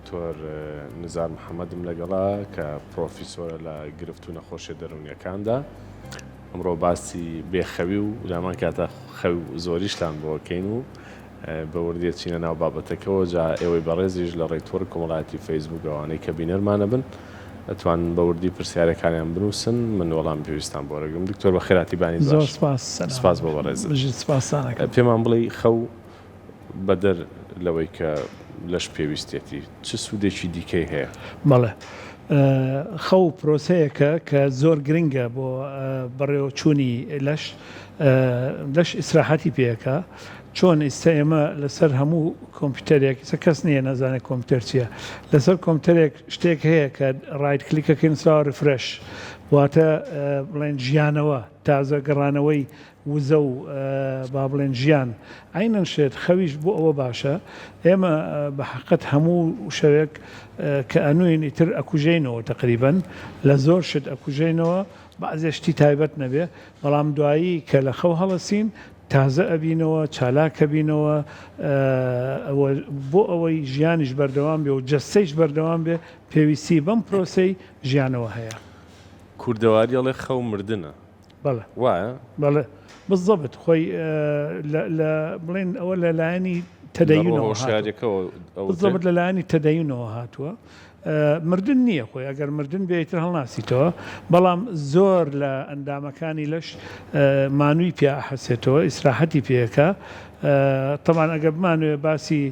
دکتۆر نزار محەممەدم لەگەڵا کە پرۆفیسۆرە لە گرفت و نەخۆشیە دەرونیەکاندا ئەمڕۆ باسی بێخەوی و لامان کاتە خەو زۆریشتان بۆکەین و بە وردێت چینە ناو بابەتەکەەوە جا ئێوەی بەڕێزیش لە ڕێتوەر کۆمەڵاتی فەیسبوک ئەوانەی کە بینەرمانە بن ئەتوان بە وردی پرسیارەکانیان بنووسن من وەڵام پێویستان بۆ ڕێگەم دکتۆر بە خێراتی بانی زۆر سپاس بۆ بەڕێز پێمان بڵێ خەو بەدەر لەوەی کە لەش پێویستێتی چه سوودێکی دیکەی هەیە؟ بەڵێ خەو پرۆسەیەکە کە زۆر گرنگە بۆ بەڕێوەچوونی لەش ئیسراحەتی پێەکە چۆن ئێستا ئێمە لەسەر هەموو کۆمپیوتەرێک کەس نییە نەزانێت کۆمپیوتەر چییە لەسەر کۆمپیوتەرێک شتێک هەیە کە ڕایت کلیکەکەین ساوە ریفرێش واتە بڵێن ژیانەوە تازە گەڕانەوەی وزە و با بڵێن ژیان عینەن شێت خەویش بۆ ئەوە باشە ئێمە بە حقیقەت هەموو شەوێک کە ئەنوین ئیتر ئەکوژینەوە تقریبەن لە زۆر شت ئەکوژینەوە بەعزێشتی تایبەت نەبێ بەڵام دوایی کە لە خەو هەڵەسین تازە ئەبینەوە چالاکە بینەوە بۆ ئەوەی ژیانیش بەردەوام بێ و جەستەیش بەردەوام بێ پێویستی بەم پرۆسەی ژیانەوە هەیە کوردەواریەڵێ خەو مردنە بەڵێ وایە؟ بەڵێ بالضبط خۆی بڵێن ئەوە لەلایەنی تەدەیونەوە بالضبط لەلایەنی تەدەیونەوە هاتووە مردن نییە خۆی ئەگەر مردن بێتتر هەڵناسیتەوە بەڵام زۆر لە ئەندامەکانی لەش مانووی پێ حەسێتەوە ئیسراحەتی پێەکە تەمان ئەگە بمانوێ باسی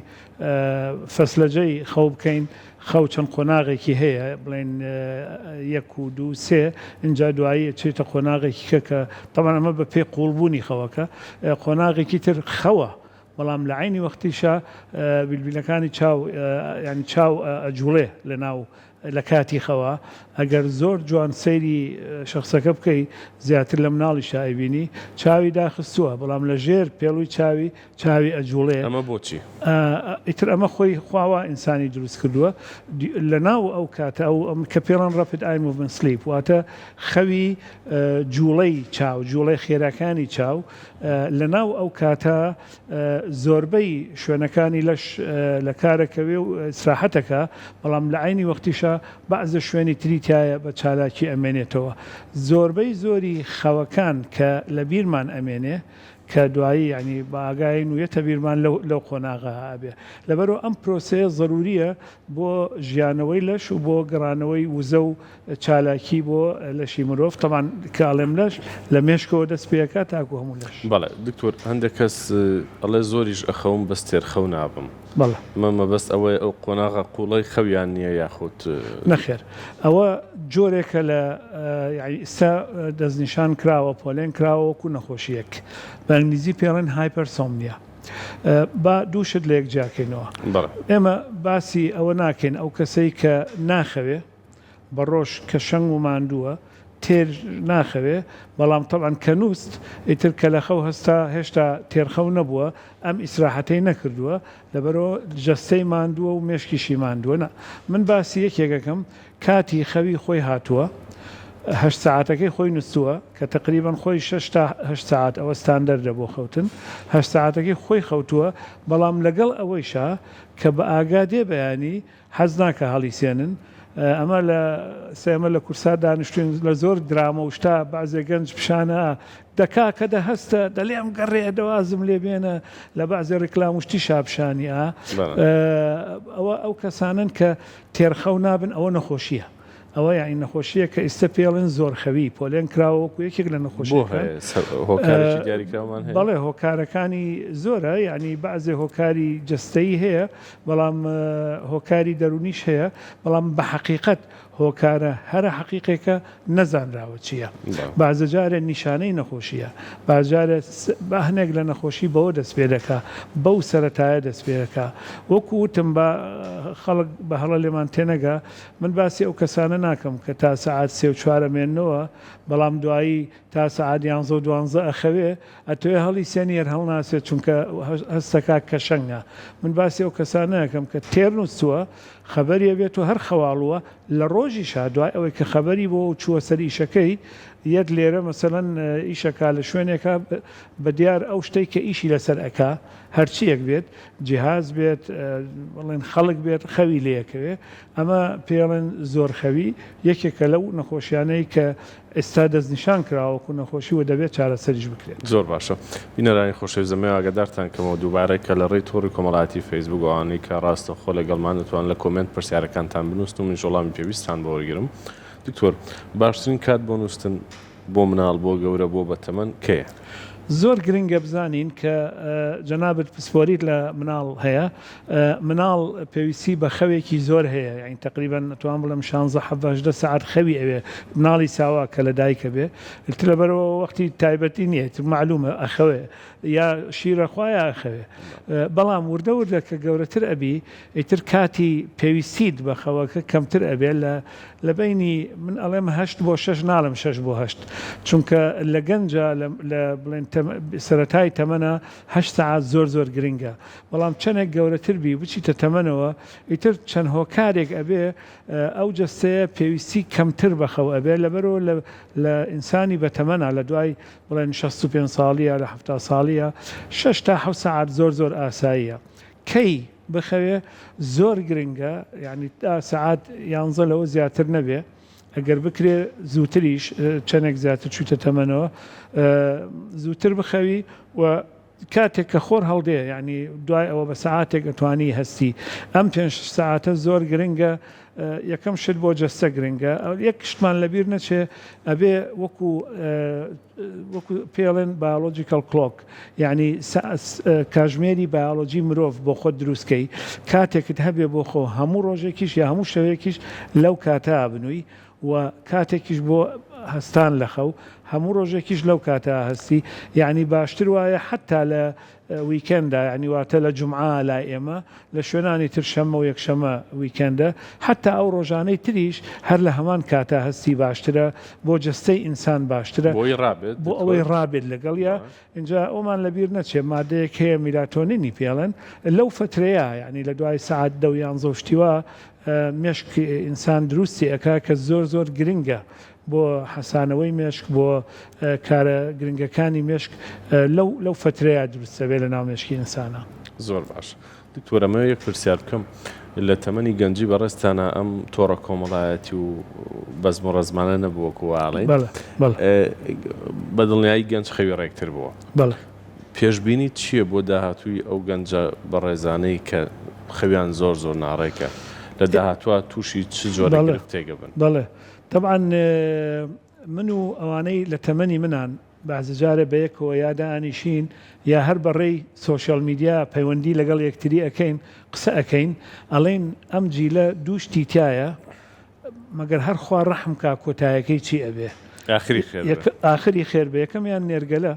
فەسلەجەی خەو بکەین خەو چەند قۆناغێکی هەیە بڵێن 1 و 2 3 اینجا دوایی چێتە قۆناغێکی کە تەمان ئەمە بە پێی قوڵبوونی خەوەکە قۆناغێکی تر خەوە بەڵام لە عینی وەختیشە بیلبیلەکانی ینی چاو ئەجوڵێ لە ناو لە کاتی خەوە ئەگەر زۆر جوان سەیری شخصەکە بکەی زیاتر لە مناڵی شایبینی چاوی داخستووە بەڵام لە ژێر پێڵووی چاوی ئەجوڵێ ئەمە بۆچی؟ ئیتر ئەمە خۆی خواوە ئینسانی دروست کردووە لە ناو ئەو کاتە ئەو کە پێڵەن ڕەپید ئای موڤمنت سلیپ واتە خەوی جوڵەی چاو جوڵەی خێراکانی چاو لە ناو ئەو کاتە زۆربەی شوێنەکانی لەش لە کارەکەوێ و ئیسراحەتەکە بەڵام لە عینی وەختیشە بەعزە شوێنی تریتایە بە چالاکی ئەمێنێتەوە زۆربەی زۆری خەوەکان کە لە بیرمان ئەمێنێ کە دوایی ینی باگاین و یەتە بیرمان لەو قۆناغا هابێ لەبەرەوە ئەم پرۆسەیە ضروریە بۆ ژیانەوەی لەش و بۆ گەڕانەوەی وزە و چالاکی بۆ لەشی مرۆڤ تەمان کاڵێم لەش لە مێشکەوە دەست پێەکە تاکو هەموو لەش بەڵێ دکتۆر هەندێک کەس ئەڵێ زۆریش ئەخەوم بەس تێرخەو نابم بەڵێ مەمە بەست ئەوەی ئەو قۆناغا قوڵەی خەویان نییە یاخود نەخێر ئەوە جۆرێکە لە ئێستا دەستنیشان کراوە پۆلێن کراوە وەکو نەخۆشیەک بە ئەنگلیزی پێڵێن هایپەرسۆمنیا با دووشت لە یەک جاکەینەوە ئێمە باسی ئەوە ناکەین ئەو کەسەی کە ناخەوێ بە ڕۆژ کە شەنگ و ماندووە تێر ناخەوێ بەڵام تەبعاً کە نووست ئیتر کە لە خەو هێشتا تێرخەو نەبووە ئەم ئیسراحەتەی نەکردووە لەبەرەوە جەستەی ماندووە و مێشکیشی ماندووە من باسی یەکێکەکەم کاتی خەوی خۆی هاتووە 8 ساعتەکەی خۆی نووسووە کە تقریبان خۆی 6 تا 8 ساعت ئەوە ستاندەردە بۆ خەوتن 8 ساعتەکەی خۆی خەوتووە بەڵام لەگەڵ ئەوەیشا کە بە ئاگادێ بەیانی حەز ناکە هەڵی سێنن ئەمە لە سێمە لە کورسا دانیشتوین لە زۆر درامە و شتا بەعزێ گەنج پیشانە دەکا کە دەهەستە دەلێم گەڕێ دەوازم لێ بێنە لە بەعزێ ڕیکلام وشتی شاپشانی ئەوە ئەو کەسانن کە تێرخەو نابن ئەوە نەخۆشیە ئەوە یعنی نەخۆشیە کە ئێستا پێڵێن زۆر خەوی پۆلێن کراوەکو یەکێک لە نەخۆشیەکان بەڵێ هۆکارەکانی زۆرە یعنی بەعزێ هۆکاری جەستەیی هەیە بەڵام هۆکاری دەرونیش هەیە بەڵام بە حەقیقەت هۆکارە هەرە حەقیقێکە نەزانراوە چییە بازە جارێ نیشانەی نەخۆشیە بازجارە بە هەنێک لە نەخۆشی بەوە دەست پێ دەکا بەو سەرەتایە دەست پێ دەکا وەکو وتم بە خەڵک بە هەڵە لێمان تێنەگا من باسی ئەو کەسانە ناکەم کە تا سەعات 3 و 4 مێننەوە بەڵام دوایی تا سەعات 11 و 12 ئەخەوێ ئەتوێ هەڵی سێنیەر هەڵناسێت چونکە هەستەکە کە شەنگە من باسی ئەو کەسانە ناکەم کە تێر نووسووە خەبەریە بێت و هەر خەواڵوە لە ڕۆژی شادوای ئەوەی کە خەبەری بۆ چووە سەر ئیشەکەی یەک لێرە مەسەڵەن ئیشەکە لە شوێنێکە بە دیار ئەو شتەی کە ئیشی لەسەر ئەکا هەرچیەک بێت جیهاز بێت بڵێن خەڵک بێت خەوی لەیەکەوێ ئەمە پێڵێن زۆر خەوی یەکێکە لەو نەخۆشیانەی کە ئێستا دەستنیشان کراوەکو نەخۆشی و دەبێت چارەسەریش بکرێت. زۆر باشە بینەرانی خۆشەویستەمە ئاگادارتان کەمەوە دووبارە کە لە ڕێی تۆڕی کۆمەڵایەتی فەیسبوک ئەوانەی کە ڕاستە خۆ لەگەڵمان دەتوان لە کۆمنت پرسیارەکانتان بنووسن و من وڵامی پێویستان بۆ وەرگرم. دکتۆر باشترین کات بۆ نووسن بۆ مناڵ بۆ گەورە بۆ بەتەمەن کەیە؟ زۆر گرنگە بزانین کە جەنابەت پسپۆریت لە مناڵ هەیە مناڵ پێویستی بە خەوێکی زۆر هەیە یعنی تقریبا نتوان بڵم 16 ساعت خەوی ئەوێ مناڵی ساوا کە لە دایکە بێ لەبەرەوە وەختی تایبەتی نییە معلومە ئەخەوێ یا شیرەخوایە ئەخەوێ بەڵام وردە وردە کە گەورەتر ئەبی ئیتر کاتی پێویستیت بە خەوەکە کەمتر ئەبێ لە بینی من ئەڵێم 8 بۆ 6 ناڵم 6 بۆ 8 چونکە لە گەنجە لە بڵێن سەرەتای تەمەنە 8 ساعت زۆر گرنگە بەڵام چەندێک گەورەتر بی بچیتە تەمەنەوە ئیتر چەند هۆکارێک ئەبێ ئەو جەستەیە پێویستی کەمتر بەخەو ئەبێ لەبەرەوە لە ئینسانی بە تەمەنە لە دوای بڵێن 65 ساڵیە لە 70 ساڵیە 6 تا 7 ساعت زۆر ئاساییە کەی بخەوێ زۆر گرنگە یعنی تا ساعت 11 لەوە زیاتر نەبێ ئەگەر بکرێ زووتریش چەندێک زیاتر چوتە تەمەنەوە زووتر بخەوی و کاتێک کە خۆر هەڵدێ یعنی دوای ئەوە بە ساعتێک ئەتوانی هەستی ئەم 5 ساعتە زۆر گرنگە یەکەم شت بۆ جەستە گرنگە یەک شتمان لەبیر نەچێ ئەبێ وەکو پێڵێن بایۆلۆجیکەل کلۆک یعنی کاژمێری بایۆلۆجی مرۆڤ بۆ خۆت دروستکەی کاتێکت هەبێ بۆ خۆ هەموو ڕۆژێکیش یا هەموو شەوێکیش لەو کاتە بنووی و کاتێکیش بۆ هەستان لە خەو هەموو ڕۆژێکیش لەو کاتە هەستی یعنی باشتر وایە حتا لە ویکەندا یعنی واتە لە جومعە لای ئێمە لە شوێنانی تر شەمە و یەکشەمە ویکەندە حتا ئەو ڕۆژانەی تریش هەر لە هەمان کاتە هەستی باشترە بۆ جەستەی ئینسان باشترە بۆ ئەوەی ڕابێت لەگەڵیا اینجا ئەومان لەبیر نەچێ مادەیەک هەیە میلاتۆنینی پێڵێن لەو فترەیە یعنی لە دوای ساعت 10 شتیوە مێشک ئینسان دروستی ئەکا کە زۆر گرنگە بۆ حەسانەوەی مێشک بۆ کارە گرنگەکانی مێشک لەو فترەیە دروستەبێ لە ناو مێشکی ئینسانە. زۆر باش دکتۆرەمە یەک پرسیار بکەم لە تەمەنی گەنجی بەڕێستانە ئەم تۆڕە کۆمەڵایەتی و بەزم و ڕەزمانە نەبووەکوواڵێ بەدڵنیایی گەنج خەوی ڕێکتر بووە پێشبینی چییە بۆ داهاتووی ئەو گەنجە بەڕێزانەی کە خەویان زۆر ناڕێکە لە داهاتوە تووشی چ جۆرە گرفتێگە بن؟ بەڵێ طبعا من و ئەوانەی لە تەمەنی منان بەعزجارە بە یەکەوە یادانیشین یا هەر بەڕێی سۆشیال میدیا پەیوەندی لەگەڵ یەکتری ئەەکەین قسە ئەەکەین ئەڵێن ئەم جیلە دووشتی تایە مەگەر هەر خوا ڕەحم کا کۆتایەکەی چی ئەبێ ئاخری خێر بە یەکەمیان نێرگەلە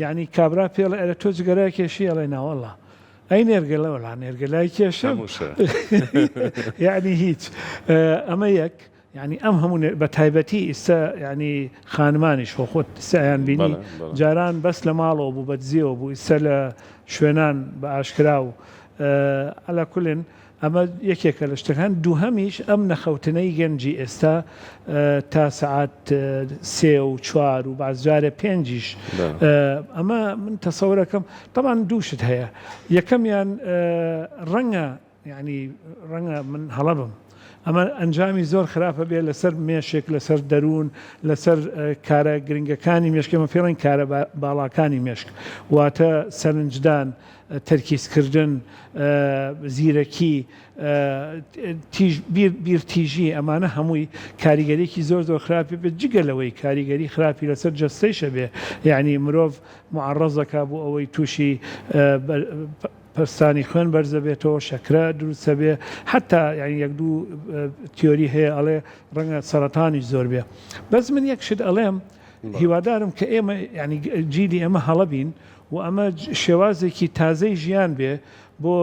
یعنی کابرا پێڵە ئەرە تۆ جگەرای کێشی ئەڵێ ناوەڵە ئەی نێرگەلە وەڵا نێرگەلای کێشە یعنی هیچ ئەمە یەک یعنی ئەم هەموو بە تایبەتی ئێستا ینی خانمانیش خۆت سایان بینی جاران بەس لە ماڵەوە بوو بەدزیەوە بوو ئێستا لە شوێنان بە ئاشکرا و ئەلا کولن ئەمە یەکێکە لە شتەکان دووهەمیش ئەم نەخەوتنەی گەنجی ئێستا تا سعات 3 و 4 و بازجارە 5 ئەمە من تەسەورەکەم طبعا دووشت هەیە یەکەمیان ڕەنگە ینی ڕەنگە من هەڵەبم ئەمە ئەنجامی زۆر خراپە بێ لەسەر مێشێک لەسەر دەروون لەسەر کارە گرنگەکانی مێشکەمە پێڵێن کارە باڵاکانی مێشک واتە سەرنجدان تەرکیزکردن زیرەکی بیرتیژی ئەمانە هەمووی کاریگەریەکی زۆر خراپی بێت جگەلەوەی کاریگەری خراپی لەسەر جەستەیشە بێ یعنی مرۆڤ معڕەزەکە بۆ ئەوەی تووشی پستانی خوێن بەرزە بێتەوە شەکرە دروستە بێ حتا یعنی یەک دوو تیۆری هەیە ئەڵێ ڕەنگە سەرەتانیش زۆر بێ بەس من یەک شت ئەڵێم هیوادارم کە ئێمە ینی جیلی ئەمە هەڵەبین و ئەمە شێوازێکی تازەی ژیان بێ بۆ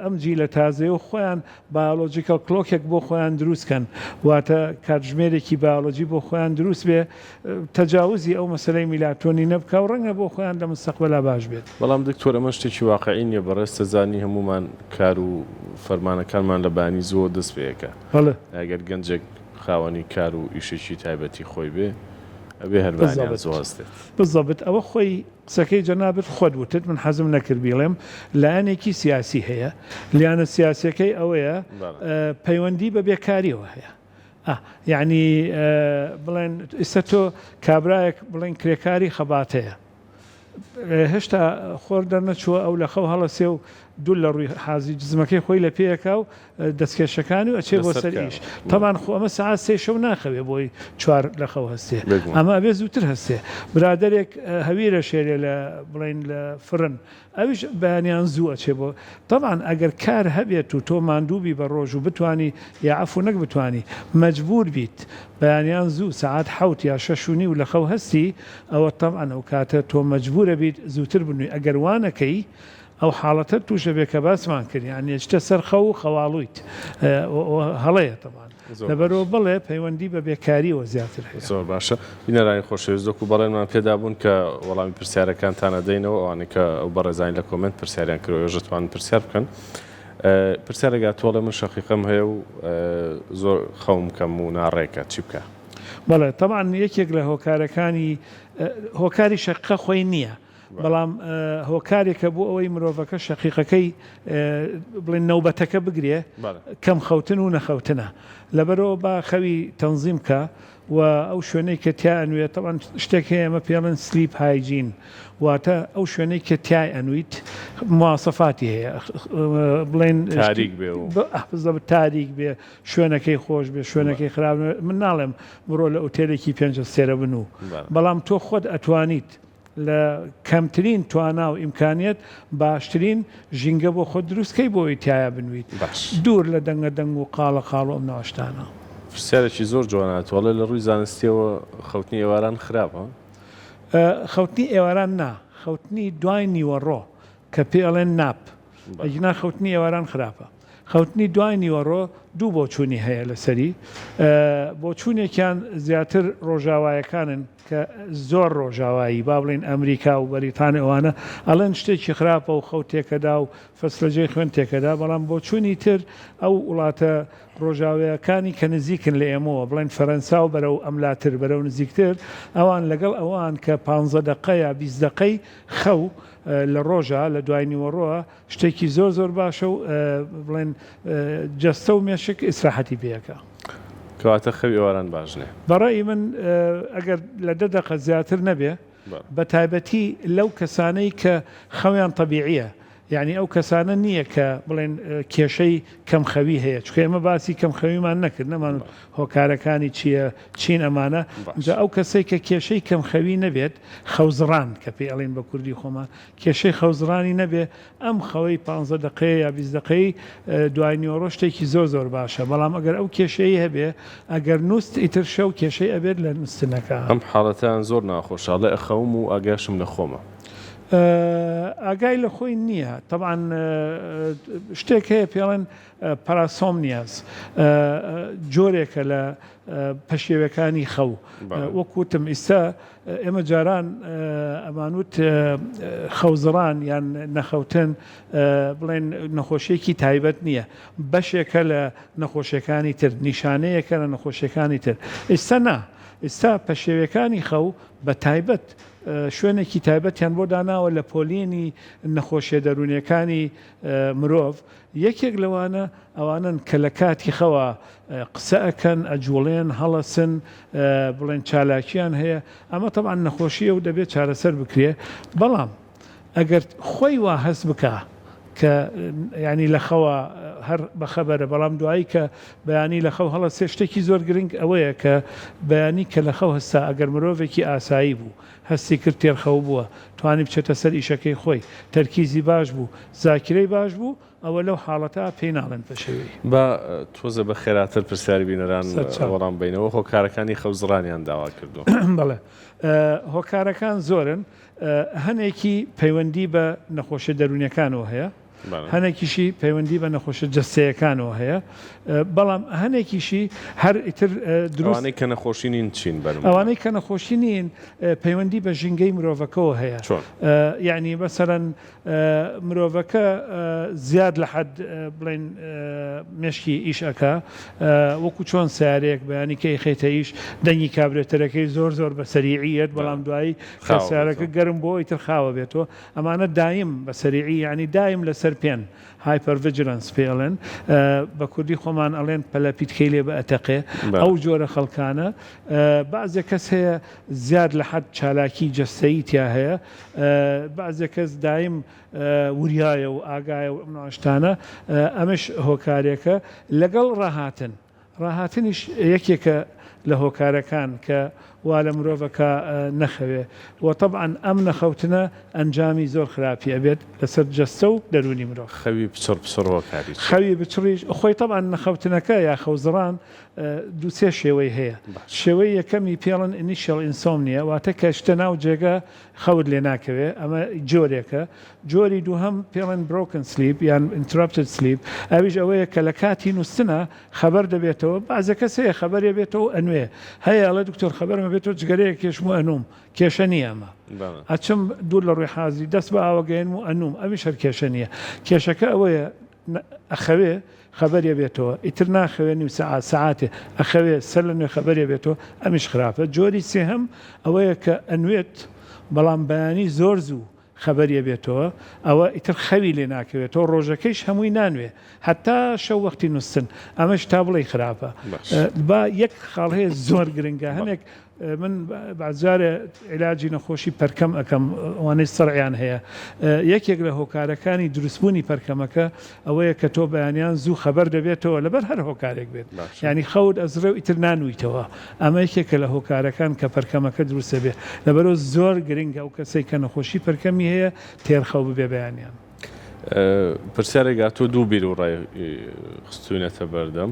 ئەم جیلە تازەیە و خۆیان بایۆلۆجیکەل کلۆکێک بۆ خۆیان دروستکەن واتە کاتژمێرێکی بایۆلۆجی بۆ خۆیان دروست بێ تەجاوزی ئەو مەسەلەی میلاتۆنی نەبکە و ڕەنگە بۆ خۆیان لە مستەقبەلا باش بێت. بەڵام دکتۆر ئەمە شتێکی واقعی نییە بەڕێستە زانی هەمومان کار و فەرمانەکانمان لە بانی زۆر دەست پێەکە ئەگەر گەنجێک خاوەنی کار و ئیشێکی تایبەتی خۆی بێ ئەبێ هەربانیان زۆ هەستێت بزەبت ئەوە خۆی قسەکەی جەنابەت خۆت وتت من حەزم نەکرد بیڵێم لایەنێکی سیاسی هەیە لیانە سیاسەکەی ئەوەیە پەیوەندی بە بێکاریەوە هەیە یعنی بڵێن ئێستا تۆ کابرایەک بڵێن کرێکاری خەباتەیە هێشتا خۆر دەرنەچووە ئەو لە خەو هەڵەسێ و دوو لە ڕووی حازی جزمەکەی خۆی لە پێیەکە و دەستکێشەکانی و ئەچێ بۆ سەر ئیش تەمان خۆ ئەمە سەعات سێ شەو ناخەوێ بۆی چوار لە خەو هەستێ ئەمە ئەبێ زووتر هەستێ برادێک هەویرە شێرێ لە بڵێن لە فرن ئەویش بەیانیان زوو ئەچێ بۆ طبعاً ئەگەر کار هەبێت و تۆ ماندووبی بە ڕۆژ و بتانی یا عەفو نەک بتانی مەجبور بیت بەیانیان زوو سەعات حەوت یا شەشونی و لە خەو هەستی ئەوە طبعاً ئەو کاتە تۆ مەجبورە بیت زووتر بنووی ئەگەر وانەکەی ئەو حاڵەتە تووشە بێ کە باسمان کرد یعنی چتە سەر خەو و خەواڵوویت هەڵەیە طبعاً لەبەرەوە بڵێ پەیوەندی بە بێکاریەوە زیاتر هەیە. زۆر باشە بینەرانی خۆشەویست دۆکو بەڵێنمان پێدا بوون کە وەڵامی پرسیارەکانتان ئەدەینەوە ئەوانەی کە ئەو بەڕێزانی لە کۆمنت پرسیاریان کردەوە ژەتوانن پرسیار بکەن پرسیارێکا تۆڵێ من شەقیقەم هەیە و زۆر خەوم کەم و ناڕێکە چی بکە؟ بەڵێ طبعاً یەکێک لە هۆکارەکانی هۆکاری شەقیقە خۆی نییە بەڵام هۆکارێکە بۆ ئەوەی مرۆڤەکە شەقیقەکەی بڵێن نەوبەتەکە بگرێ کەم خەوتن و نەخەوتنە لەبەرەوە با خەوی تەنزیم کە و ئەو شوێنەی کە تیا ئەنوێت طبعاً شتێک هەیە ئەمە پێڵێن سلیپ هایجین واتە ئەو شوێنەی کە تیای ئەنویت مواسەفاتی هەیە بڵێن تاریک بێ تاریک بێ شوێنەکەی خۆش بێ شوێنەکەی خراپ من ناڵێم بڕۆ لە ئوتێلێکی پێنج سێرە بن و بەڵام تۆ خۆت ئەتوانیت لە کەمترین توانا و ئیمکانیت باشترین ژینگە بۆ خۆ دروستکەی بۆی تایە بنویت دوور لە دەنگە دەنگ و قاڵە قاڵ و ئەم ناوەشتانە. پرسیارێکی زۆر جواناتوەڵێ لە ڕووی زانستیەوە خەوتنی ئێواران خراپە؟ خەوتنی ئێواران نا خەوتنی دوای نیوەڕۆ کە پێڵێن ناپ ئەجنا خەوتنی ئێواران خراپە خەوتنی دوای نیوەڕۆ دوو بۆچوونی هەیە لەسەری بۆچوونێکیان زیاتر ڕۆژاوایەکانن کە زۆر ڕۆژاوایی با بڵێن ئەمریکا و بەریتانیا ئەوانە ئەڵێن شتێکی خراپە و خەوت تێکەدا و فەسلەجەی خوێن تێکەدا بەڵام بۆچوونی تر ئەو وڵاتە ڕۆژاوایەکانی کە نزیکن لە ئێمەوە بڵێن فەرەنسا و بەرەو ئەملاتر بەرەو نزیکتر ئەوان لەگەڵ ئەوان کە 15 دقە یا 20 دقەی خەو لە ڕۆژە لە دوای نیوەڕۆە شتێکی زۆر زۆر باشە و بڵێن جەستە و مێشک ئیسراحەتی پێەکە کەواتە خەوی ئێواران باش نێ. بەڕێی من ئەگەر لە 10 دقە زیاتر نەبێ بە تایبەتی لەو کەسانەی کە خەویان طەبیعیە یعنی ئەو کەسانە نییە کە بڵێن کێشەی کەمخەوی هەیە چکە ئێمە باسی کەمخەویمان نەکرد نەمان هۆکارەکانی چییە چین ئەمانە جا ئەو کەسەی کە کێشەی کەمخەوی نەبێت خەوزڕان کە پێی ئەڵێن بە کوردی خۆمان کێشەی خەوزڕانی نەبێ ئەم خەوەی 15 دقەیە یا 20 دقەی دوای نیوەڕۆ شتێکی زۆر زۆر باشە بەڵام ئەگەر ئەو کێشەی هەبێ ئەگەر نووست ئیتر شەو کێشەی ئەبێت لە نووستنەکە ئەم حاڵەتیان زۆر ناخۆشە لە ئەخەوم و ئاگاشم لە خۆمە ئاگای لە خۆی نییە طبعاً شتێک هەیە پێڵێن پاراسۆمنیاز جۆرێکە لە پەشێوەکانی خەو وەکوتم ئێستا ئێمە جاران ئەمانوت خەوزڕان یان نەخەوتن بڵێن نەخۆشیێکی تایبەت نییە بەشێکە لە نەخۆشیەکانی تر نیشانەیەکە لە نەخۆشیەکانی تر ئێستا نا ئێستا پەشێوەکانی خەو بە تایبەت شوێنێکی تایبەتیان بۆ داناوە لە پۆلینی نەخۆشیە دەرونیەکانی مرۆڤ یەکێک لەوانە ئەوانن کە لە کاتی خەوە قسە ئەکەن ئەجوڵێن هەڵەسن بڵێن چالاکیان هەیە ئەمە تەبعاً نەخۆشیە و دەبێت چارەسەر بکرێ بەڵام ئەگەر خۆی وا هەست بکە کە ینی لە خەوە هەر بەخەبەرە بەڵام دوایی کە بەیانی لە خەو هەڵە سێ شتێکی زۆر گرنگ ئەوەیە کە بەیانی کە لە خەو هەستا ئەگەر مرۆڤێکی ئاسایی بوو هەستی کرد تێرخەو بووە توانی بچێتە سەر ئیشەکەی خۆی تەرکیزی باش بوو زاکرەی باش بوو ئەوە لەو حاڵەتە پێی ناڵێن پەشێوی بە تۆزە بە خێراتر پرسیاری بینەران وەڵام بینەوە هۆکارەکانی خەوزڕانیان داوا کردو بەڵێ هۆکارەکان زۆرن هەنێکی پەیوەندی بە نەخۆشیە دەرونیەکانەوە هەیە هەنێکیشی پەیوەندی بە نەخۆشە جەستەیەکانەوە هەیە بەڵام هەنێکیشی هەر ئیتر ئەوانەی کە نەخۆشی نین چین بەرم ئەوانەی کە نەخۆشی نین پەیوەندی بە ژینگەی مرۆڤەکەەوە هەیە یعنی بەسەرەن مرۆڤەکە زیاد لە حەد بڵێن مێشکی ئیشەکە وەکو چۆن سیارەیەک بەیانی کەی خێتە ئیش دەنگی کابرێتەرەکەی زۆر زۆر بە سەریعیت بەڵام دوایی سیارەکە گەرم بۆ ئیتر خاوە بێتەوە ئەمانە دایم بە سەریعی ینی دایم لەسەر پێن هایپەرڤیجلەنس پێڵێن بە کوردی خۆمان ئەڵێن پەلەپیتکەی لێ بە ئەتەقێ ئەو جۆرە خەڵکانە بەعزێک کەس هەیە زیاد لە حەد چالاکی جەستەیی تیا هەیە بەعزێک کەس دایم وریایە و ئاگایە و ناشتانە ئەمەش هۆکارێکە لەگەڵ ڕاهاتنیش یەکێکە لە هۆکارەکان کە وا لە مرۆڤەکە نەخەوێ و طبعاً ئەم نەخەوتنە ئەنجامی زۆر خراپی ئەبێت لەسەر جەستە و دەرونی مرۆڤ خەوی پچڕ هۆکاری خەوی بچڕیش خۆی طبعاً نەخەوتنەکە یا خەوزڕان دووسێ شێوەی هەیە شێوەی یەکەمی پێڵن ئینیشیەل ئینسۆمنیە واتە کە شتە ناو جێگە خەوت لێ ناکەوێ ئەمە جۆرێکە جۆری دووهەم پێڵن بروکن سلیپ یان ئینترپتد سلیپ ئەویش ئەوەیە کە لە کاتی نووسنە خەبەر دەبێتەوە بەعزە کەس هەیە خەبەرێ بێتەوە ئەنوێ هەیە ئەڵێ دکتۆر خەبەرمە بێتەوە جگەرەیە کێشم و ئەنوم کێشە نییە ئەمە ئەچم دوور لە ڕووی حازری دەست بە ئاوەگەین و ئەنوم ئەمیش هەر کێشە نییە کێشەکە ئەوەیە ئەخەوێ خەبەرێ بێتەوە ئیتر ناخەوێ نیم سەعاتێ ئەخەوێ سەر لە نوێ خەبەرێ بێتەوە ئەمیش خراپە جۆری سێهەم ئەوەیە کە ئەنوێت بەڵام بەیانی زۆر زوو خەبەریە بێتەوە ئەوە ئیتر خەوی لێ ناکەوێتەوە ڕۆژەکەیش هەمووی نانوێ حتا شەو وەختی نووسن ئەمەش تا بڵێ خراپە با یەک خاڵ هەیە زۆر گرنگە هەنێک من بەجارێ عیلاجی نەخۆشی پەرکەم ئەەکەم ئەوانەی سەرعیان هەیە یەکێک لە هۆکارەکانی دروستبوونی پەرکەمەکە ئەوەیە کە تۆ بەیانیان زوو خەبەر دەبێتەوە لەبەر هەر هۆکارێک بێت ینی خەوت ئەزرە و ئیتر نانوویتەوە ئەمە یەکێکە لە هۆکارەکان کە پەرکەمەکە دروستە بێ لەبەرەوە زۆر گرنگە ئەو کەسەی کە نەخۆشی پەرکەمی هەیە تێرخەو ببێ بەیانیان پرسیارێکا تۆ دوو بیر و ڕای خستوونەتە بەردەم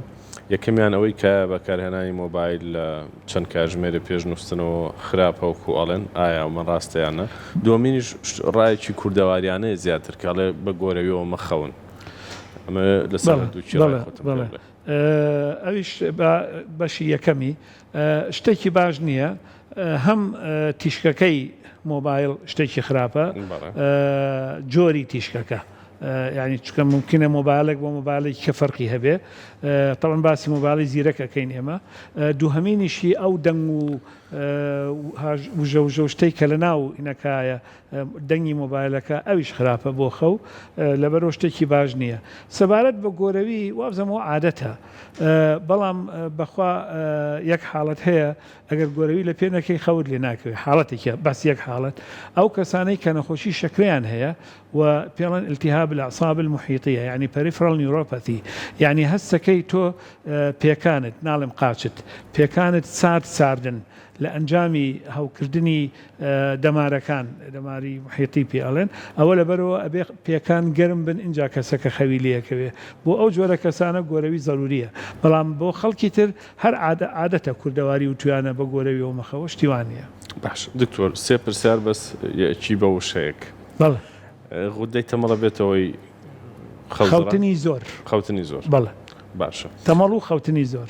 یەکەمیان ئەوەی کە بەکارهێنانی مۆبایل لە چەند کاتژمێرە پێش نووسنەوە خراپەوەکو ئەڵێن ئایا ئەمە ڕاستەیانە دووەمینیش ڕایەکی کوردەواریانەیە زیاتر کاڵێ بە گۆرەویەوە مەخەون ئەمە لەسەر دووچی ئەویش بەشی یەکەمی شتێکی باش نییە هەم تیشکەکەی مۆبایل شتێکی خراپە جۆری تیشکەکە يعني چکە ممکنە مۆبایلێک بۆ مۆبایلێکی کە فەرقی هەبێ طبعاً باسی مۆبایلی زیرەکەکەین ئێمە دووهەمینیشی ئەو دەنگ و ژەوژە شتەی کە لە ناو ئینەکایە دەنگی مۆبایلەکە ئەویش خراپە بۆ خەو لەبەرەوە شتێکی باش نییە سەبارەت بە گۆرەوی وابزەمەوە عادەتە بەڵام بەخوا یەک حاڵەت هەیە ئەگەر گۆرەوی لە پێنەکەی خەوت لێ ناکەوێت حاڵەتێکە بەس یەک حاڵەت ئەو کەسانەی کە نەخۆشی شەکریان هەیە و پێڵەن التهاب الأعصاب المحيطية يعني peripheral neuropathy يعني هەستەکەی تۆ پێکانت ناڵم قاچت پێکانت ساردن لە ئەنجامی هەوکردنی دەمارەکان دەماری محیطی پێڵێن ئەوە لەبەرەوە ئەبێ پێکان گەرم بن اینجا کەسەکە خەوی لەکەوێ بۆ ئەو جۆرە کەسانە گۆرەوی ضروریە بەڵام بۆ خەڵکی تر هەر عادەتە کوردەواری و توانە بە گۆرەویەوە مەخەوە شتیوانە باش دکتۆر سێ پرسیار بەس یەکی بە وشەیەک بەڵێ غودەی تەمەڵە بێتەوەی خەوتنی زۆر بەڵێ باشە تەمەڵ و خەوتنی زۆر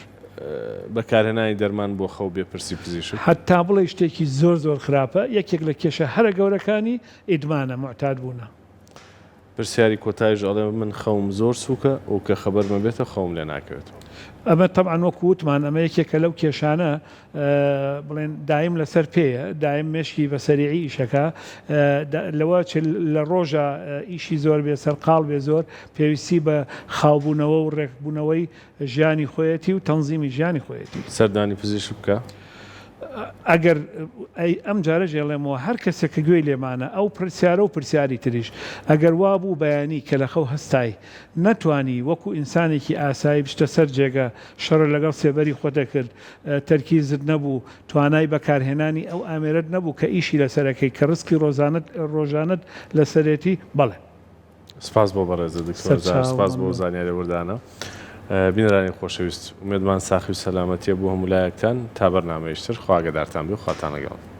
بەکارهێنانی دەرمان بۆ خەو بێ پرسی پزیشک حتا بڵێ شتێکی زۆر خراپە یەکێک لە کێشە هەرە گەورەکانی ئیدمانە معتاد بوونە پرسیاری کۆتایش ئەڵێ من خەوم زۆر سووکە و کە خەبەرمە بێتە خەوم لێ ناکەوێتەوە ئەمە طبعاً وەکو وتمان ئەمە یەکێکە لەو کێشانە بڵێن دایم لەسەر پێیە دایم مێشکی بە سەریعی ئیشەکە لەوە لە ڕۆژە ئیشی زۆر بێ سەرقاڵ بێ زۆر پێویستی بە خاوبوونەوە و ڕێکبوونەوەی ژیانی خۆیەتی و تەنزیمی ژیانی خۆیەتی سەردانی پزیشک بکە ئەگەر ئەم جارە ژێڵێمەوە هەر کەسێکە گوێی لێمانە ئەو پرسیارە و پرسیاری تریش ئەگەر وابوو بەیانی کە لە خەو هەستای نەتوانی وەکو ئینسانێکی ئاسایی بشتە سەر جێگە شەڕ لەگەڵ سێبەری خۆتە کرد تەرکیزت نەبوو توانای بەکارهێنانی ئەو ئامێرت نەبوو کە ئیشی لەسەرەکەی کە ڕسکی ڕۆژانت لەسەرێتی بەڵێ سپاس بۆ بەڕێزە دکتۆر سپاس بۆ زانیاری وردانە بینەرانی خۆشەویست، ئومێدوان ساخی و سەلامەتیە بۆ هەموو لایەکتان تا بەرنامەیەشتر خوا ئاگادارتان بێ و خواتان لەگەڵ.